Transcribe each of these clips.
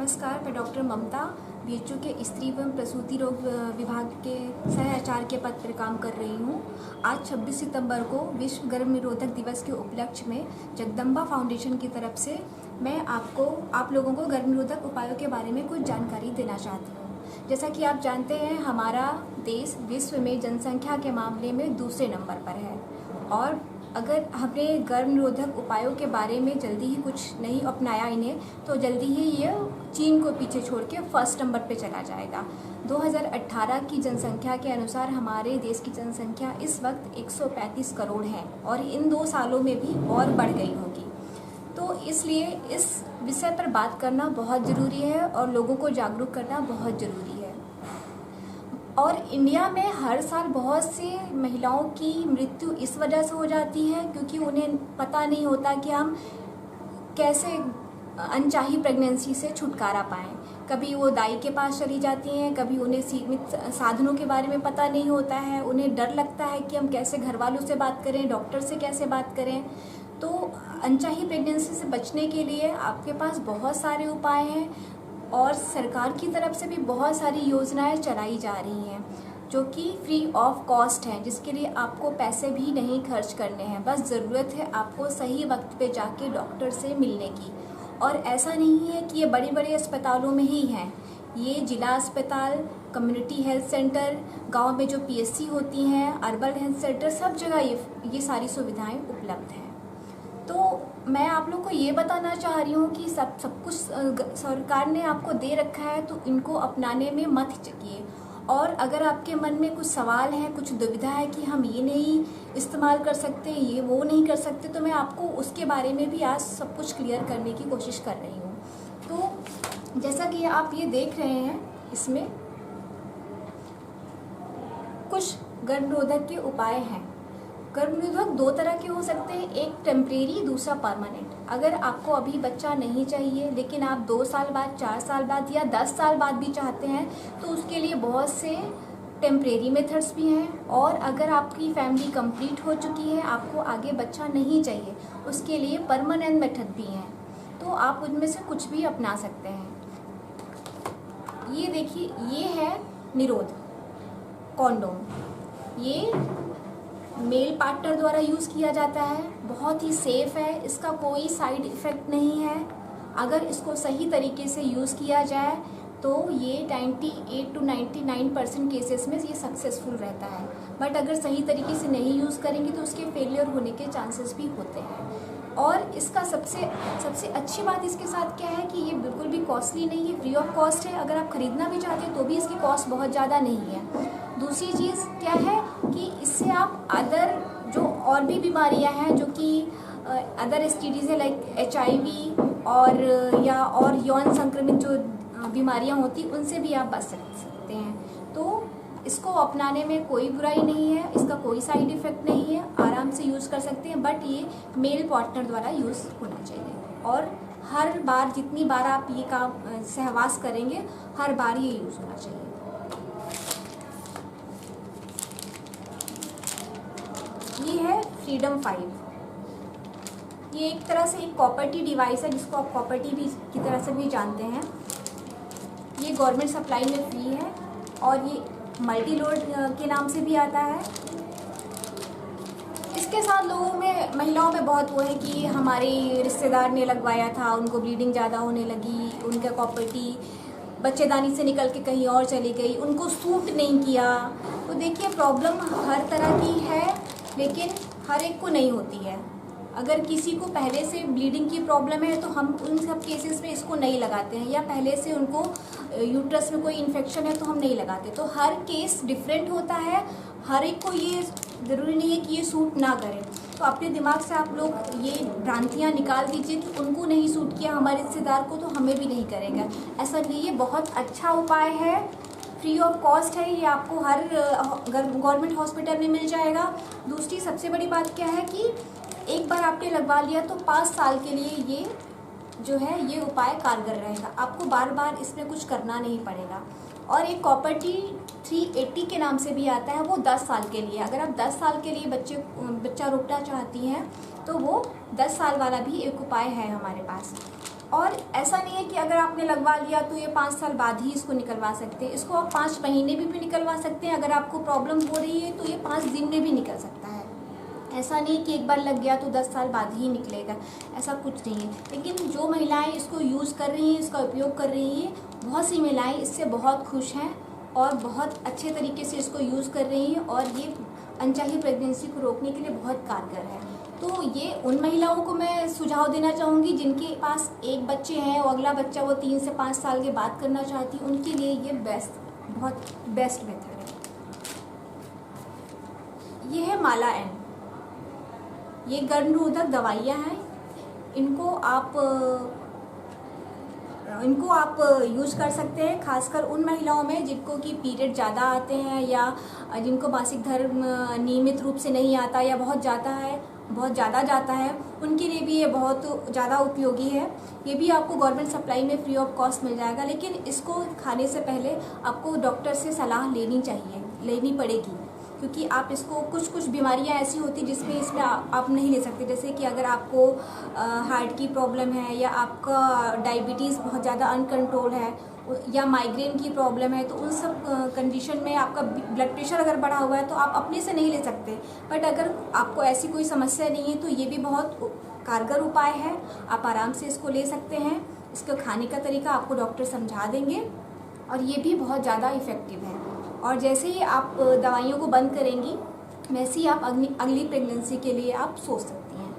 नमस्कार, मैं डॉक्टर ममता बीएचयू के स्त्री एवं प्रसूति रोग विभाग के सह आचार्य के पद पर काम कर रही हूँ। आज 26 सितंबर को विश्व गर्भ निरोधक दिवस के उपलक्ष्य में जगदम्बा फाउंडेशन की तरफ से मैं आप लोगों को गर्भ निरोधक उपायों के बारे में कुछ जानकारी देना चाहती हूँ। जैसा कि आप जानते हैं, हमारा देश विश्व में जनसंख्या के मामले में दूसरे नंबर पर है और अगर हमने गर्भ निरोधक उपायों के बारे में जल्दी ही कुछ नहीं अपनाया इन्हें, तो जल्दी ही ये चीन को पीछे छोड़ के फर्स्ट नंबर पे चला जाएगा। 2018 की जनसंख्या के अनुसार हमारे देश की जनसंख्या इस वक्त 135 करोड़ है और इन 2 सालों में भी और बढ़ गई होगी। तो इसलिए इस विषय पर बात करना बहुत ज़रूरी है और लोगों को जागरूक करना बहुत ज़रूरी है। और इंडिया में हर साल बहुत सी महिलाओं की मृत्यु इस वजह से हो जाती है क्योंकि उन्हें पता नहीं होता कि हम कैसे अनचाही प्रेगनेंसी से छुटकारा पाएं। कभी वो दाई के पास चली जाती हैं, कभी उन्हें सीमित साधनों के बारे में पता नहीं होता है, उन्हें डर लगता है कि हम कैसे घर वालों से बात करें, डॉक्टर से कैसे बात करें। तो अनचाही प्रेगनेंसी से बचने के लिए आपके पास बहुत सारे उपाय हैं और सरकार की तरफ से भी बहुत सारी योजनाएं चलाई जा रही हैं जो कि फ्री ऑफ कॉस्ट हैं, जिसके लिए आपको पैसे भी नहीं खर्च करने हैं। बस ज़रूरत है आपको सही वक्त पे जाके डॉक्टर से मिलने की। और ऐसा नहीं है कि ये बड़े बड़े अस्पतालों में ही हैं, ये जिला अस्पताल, कम्युनिटी हेल्थ सेंटर, गांव में जो पीएचसी होती हैं, अर्बन हेल्थ सेंटर, सब जगह ये सारी सुविधाएं उपलब्ध हैं। तो मैं आप लोग को ये बताना चाह रही हूँ कि सब कुछ सरकार ने आपको दे रखा है, तो इनको अपनाने में मत हिचकिए। और अगर आपके मन में कुछ सवाल है, कुछ दुविधा है कि हम ये नहीं इस्तेमाल कर सकते, ये वो नहीं कर सकते, तो मैं आपको उसके बारे में भी आज सब कुछ क्लियर करने की कोशिश कर रही हूँ। तो जैसा कि आप ये देख रहे हैं, इसमें कुछ गर्भ निरोधक के उपाय हैं। गर्भ निरोधक 2 तरह के हो सकते हैं, एक टेम्परेरी, दूसरा परमानेंट। अगर आपको अभी बच्चा नहीं चाहिए लेकिन आप 2 साल बाद, 4 साल बाद या 10 साल बाद भी चाहते हैं, तो उसके लिए बहुत से टेम्परेरी मेथड्स भी हैं। और अगर आपकी फैमिली कंप्लीट हो चुकी है, आपको आगे बच्चा नहीं चाहिए, उसके लिए परमानेंट मेथड भी हैं। तो आप उनमें से कुछ भी अपना सकते हैं। ये देखिए, ये है निरोध कॉन्डोम। ये मेल पार्टनर द्वारा यूज़ किया जाता है, बहुत ही सेफ है, इसका कोई साइड इफ़ेक्ट नहीं है। अगर इसको सही तरीके से यूज़ किया जाए तो ये 98 to 99% केसेस में ये सक्सेसफुल रहता है। बट अगर सही तरीके से नहीं यूज़ करेंगे तो उसके फेलियर होने के चांसेस भी होते हैं। और इसका सबसे अच्छी बात इसके साथ क्या है कि ये बिल्कुल भी कॉस्टली नहीं है, फ्री ऑफ कॉस्ट है। अगर आप ख़रीदना भी चाहते हैं तो भी इसकी कॉस्ट बहुत ज़्यादा नहीं है। दूसरी चीज़ क्या है कि इससे आप अदर जो और भी बीमारियां हैं, जो कि अदर एसटीडीज़ है लाइक HIV और यौन संक्रमित जो बीमारियां होती, उनसे भी आप बच सकते हैं। तो इसको अपनाने में कोई बुराई नहीं है, इसका कोई साइड इफ़ेक्ट नहीं है, आराम से यूज़ कर सकते हैं। बट ये मेल पार्टनर द्वारा यूज़ होना चाहिए और हर बार, जितनी बार आप ये काम सहवास करेंगे, हर बार ये यूज़ होना चाहिए। ये है फ्रीडम 5। ये एक तरह से एक कॉपर टी डिवाइस है, जिसको आप कॉपर टी भी की तरह से भी जानते हैं। ये गवर्नमेंट सप्लाई में फ्री है और ये मल्टी लोड के नाम से भी आता है। इसके साथ महिलाओं में बहुत वो है कि हमारे रिश्तेदार ने लगवाया था, उनको ब्लीडिंग ज़्यादा होने लगी, उनका कॉपर टी बच्चेदानी से निकल के कहीं और चली गई, उनको सूट नहीं किया। तो देखिए, प्रॉब्लम हर तरह की है लेकिन हर एक को नहीं होती है। अगर किसी को पहले से ब्लीडिंग की प्रॉब्लम है तो हम उन सब केसेस में इसको नहीं लगाते हैं, या पहले से उनको यूट्रस में कोई इन्फेक्शन है तो हम नहीं लगाते। तो हर केस डिफरेंट होता है, हर एक को ये ज़रूरी नहीं है कि ये सूट ना करे। तो अपने दिमाग से आप लोग ये भ्रांतियाँ निकाल दीजिए कि उनको नहीं सूट किया हमारे रिश्तेदार को तो हमें भी नहीं करेगा। ऐसा नहीं, ये बहुत अच्छा उपाय है, फ्री ऑफ कॉस्ट है। ये आपको हर गवर्नमेंट हॉस्पिटल में मिल जाएगा। दूसरी सबसे बड़ी बात क्या है कि एक बार आपने लगवा लिया तो 5 साल के लिए ये जो है ये उपाय कारगर रहेगा, आपको बार बार इसमें कुछ करना नहीं पड़ेगा। और एक कॉपर टी 380 के नाम से भी आता है, वो 10 साल के लिए। अगर आप 10 साल के लिए बच्चा रोकना चाहती हैं तो वो 10 साल वाला भी एक उपाय है हमारे पास। और ऐसा नहीं है कि अगर आपने लगवा लिया तो ये 5 साल बाद ही इसको निकलवा सकते हैं। इसको आप 5 महीने में भी निकलवा सकते हैं। अगर आपको प्रॉब्लम हो रही है तो ये 5 दिन में भी निकल सकता है। ऐसा नहीं कि एक बार लग गया तो 10 साल बाद ही निकलेगा, ऐसा कुछ नहीं है। लेकिन जो महिलाएं इसको यूज़ कर रही हैं, इसका उपयोग कर रही हैं, बहुत सी महिलाएं इससे बहुत खुश हैं और बहुत अच्छे तरीके से इसको यूज़ कर रही हैं और ये अनचाही प्रेगनेंसी को रोकने के लिए बहुत कारगर है। तो ये उन महिलाओं को मैं सुझाव देना चाहूँगी जिनके पास एक बच्चे हैं और अगला बच्चा वो 3 से 5 साल के बाद करना चाहती, उनके लिए ये बहुत बेस्ट मेथड है। ये है माला एन। ये गर्भनिरोधक दवाइयाँ हैं। इनको आप यूज़ कर सकते हैं, खासकर उन महिलाओं में जिनको कि पीरियड ज़्यादा आते हैं या जिनको मासिक धर्म नियमित रूप से नहीं आता या बहुत ज़्यादा जाता है, उनके लिए भी ये बहुत ज़्यादा उपयोगी है। ये भी आपको गवर्नमेंट सप्लाई में फ्री ऑफ कॉस्ट मिल जाएगा, लेकिन इसको खाने से पहले आपको डॉक्टर से सलाह लेनी पड़ेगी, क्योंकि आप इसको कुछ बीमारियां ऐसी होती जिसमें इसमें आप नहीं ले सकते। जैसे कि अगर आपको हार्ट की प्रॉब्लम है या आपका डायबिटीज़ बहुत ज़्यादा अनकंट्रोल है या माइग्रेन की प्रॉब्लम है, तो उन सब कंडीशन में आपका ब्लड प्रेशर अगर बढ़ा हुआ है तो आप अपने से नहीं ले सकते। बट अगर आपको ऐसी कोई समस्या नहीं है तो ये भी बहुत कारगर उपाय है, आप आराम से इसको ले सकते हैं। इसको खाने का तरीका आपको डॉक्टर समझा देंगे और ये भी बहुत ज़्यादा इफ़ेक्टिव है। और जैसे ही आप दवाइयों को बंद करेंगी वैसे ही आप अगली प्रेगनेंसी के लिए आप सोच सकती हैं।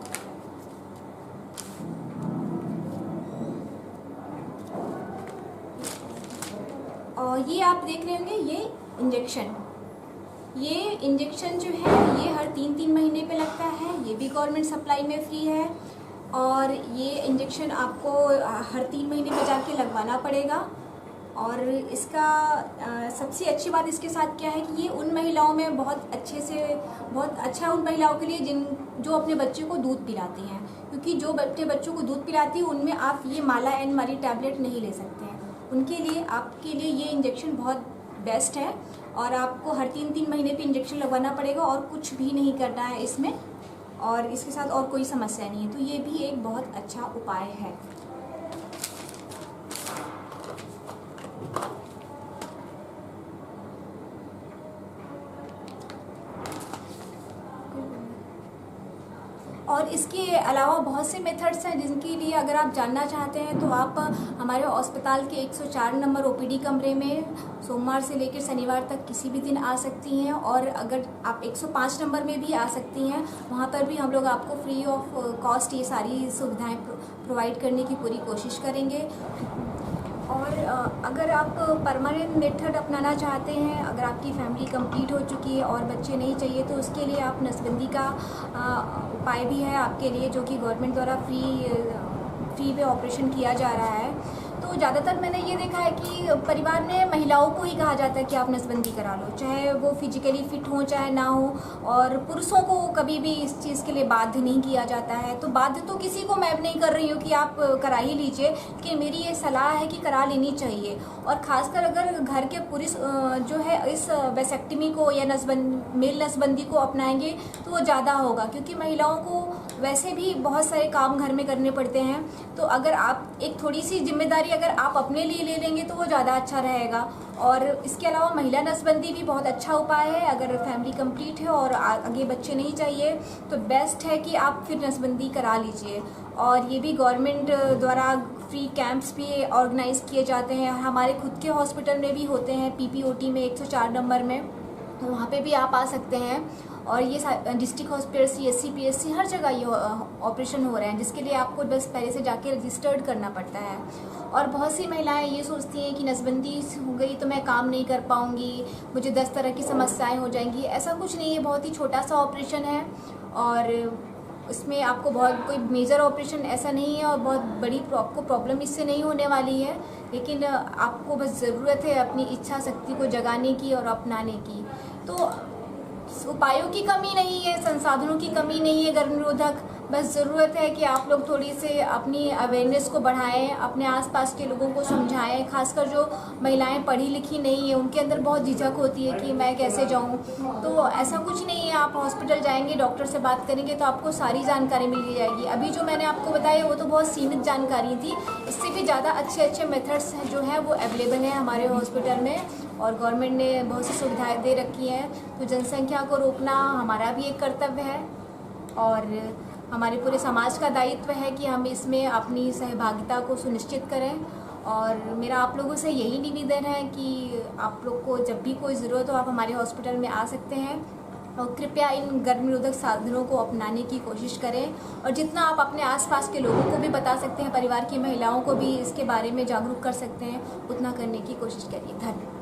और ये आप देख रहे होंगे ये इंजेक्शन जो है ये हर 3-3 महीने पे लगता है। ये भी गवर्नमेंट सप्लाई में फ्री है और ये इंजेक्शन आपको हर 3 महीने में जाके लगवाना पड़ेगा। और इसका सबसे अच्छी बात इसके साथ क्या है कि ये उन महिलाओं में बहुत अच्छा है, उन महिलाओं के लिए जो अपने बच्चे को दूध पिलाती हैं, क्योंकि जो अपने बच्चों को दूध पिलाती है उनमें आप ये माला एन वाली टैबलेट नहीं ले सकते हैं। उनके लिए आपके लिए ये इंजेक्शन बहुत बेस्ट है और आपको हर 3-3 महीने पे इंजेक्शन लगवाना पड़ेगा और कुछ भी नहीं करना है इसमें, और इसके साथ और कोई समस्या नहीं है। तो ये भी एक बहुत अच्छा उपाय है। और इसके अलावा बहुत से मेथड्स हैं जिनके लिए अगर आप जानना चाहते हैं तो आप हमारे अस्पताल के 104 नंबर ओपीडी कमरे में सोमवार से लेकर शनिवार तक किसी भी दिन आ सकती हैं। और अगर आप 105 नंबर में भी आ सकती हैं, वहाँ पर भी हम लोग आपको फ्री ऑफ कॉस्ट ये सारी सुविधाएं प्रोवाइड करने की पूरी कोशिश करेंगे। और अगर आप परमानेंट मेथड अपनाना चाहते हैं, अगर आपकी फैमिली कंप्लीट हो चुकी है और बच्चे नहीं चाहिए, तो उसके लिए आप नसबंदी का उपाय भी है आपके लिए, जो कि गवर्नमेंट द्वारा फ्री में ऑपरेशन किया जा रहा है। तो ज़्यादातर मैंने ये देखा है कि परिवार में महिलाओं को ही कहा जाता है कि आप नसबंदी करा लो, चाहे वो फिजिकली फिट हो चाहे ना हो, और पुरुषों को कभी भी इस चीज़ के लिए बाध्य नहीं किया जाता है। तो बाध्य तो किसी को मैं नहीं कर रही हूँ कि आप करा ही लीजिए, लेकिन मेरी ये सलाह है कि करा लेनी चाहिए। और ख़ासकर अगर घर के पुरुष जो है इस वैसेक्टमी को या मेल नसबंदी को अपनाएंगे तो वो ज़्यादा होगा, क्योंकि महिलाओं को वैसे भी बहुत सारे काम घर में करने पड़ते हैं। तो अगर आप एक थोड़ी सी जिम्मेदारी अगर आप अपने लिए ले लेंगे तो वो ज़्यादा अच्छा रहेगा। और इसके अलावा महिला नसबंदी भी बहुत अच्छा उपाय है। अगर फैमिली कंप्लीट है और आगे बच्चे नहीं चाहिए तो बेस्ट है कि आप फिर नसबंदी करा लीजिए। और ये भी गवर्नमेंट द्वारा फ्री कैंप्स भी ऑर्गेनाइज किए जाते हैं, हमारे खुद के हॉस्पिटल में भी होते हैं, पीपीओटी में 104 नंबर में, तो वहाँ पे भी आप आ सकते हैं। और ये डिस्ट्रिक्ट हॉस्पिटल CSC PSC हर जगह ये ऑपरेशन हो रहे हैं, जिसके लिए आपको बस पहले से जाके रजिस्टर्ड करना पड़ता है। और बहुत सी महिलाएं ये सोचती हैं कि नसबंदी हो गई तो मैं काम नहीं कर पाऊँगी, मुझे 10 तरह की समस्याएं हो जाएंगी। ऐसा कुछ नहीं है, बहुत ही छोटा सा ऑपरेशन है और इसमें आपको बहुत कोई मेजर ऑपरेशन ऐसा नहीं है और बहुत बड़ी आपको प्रॉब्लम इससे नहीं होने वाली है। लेकिन आपको बस ज़रूरत है अपनी इच्छा शक्ति को जगाने की और अपनाने की। तो उपायों की कमी नहीं है, संसाधनों की कमी नहीं है गर्भनिरोधक बस ज़रूरत है कि आप लोग थोड़ी से अपनी अवेयरनेस को बढ़ाएं, अपने आसपास के लोगों को समझाएं। खासकर जो महिलाएं पढ़ी लिखी नहीं है उनके अंदर बहुत झिझक होती है कि मैं कैसे जाऊं। तो ऐसा कुछ नहीं है, आप हॉस्पिटल जाएंगे, डॉक्टर से बात करेंगे तो आपको सारी जानकारी मिल जाएगी। अभी जो मैंने आपको बताया वो तो बहुत सीमित जानकारी थी, इससे भी ज़्यादा अच्छे मेथड्स जो हैं वो अवेलेबल हैं हमारे हॉस्पिटल में, और गवर्नमेंट ने बहुत सी सुविधाएँ दे रखी हैं। तो जनसंख्या को रोकना हमारा भी एक कर्तव्य है और हमारे पूरे समाज का दायित्व है कि हम इसमें अपनी सहभागिता को सुनिश्चित करें। और मेरा आप लोगों से यही निवेदन है कि आप लोग को जब भी कोई ज़रूरत हो आप हमारे हॉस्पिटल में आ सकते हैं, और कृपया इन गर्भ निरोधक साधनों को अपनाने की कोशिश करें। और जितना आप अपने आसपास के लोगों को भी बता सकते हैं, परिवार की महिलाओं को भी इसके बारे में जागरूक कर सकते हैं, उतना करने की कोशिश करिए। धन्यवाद।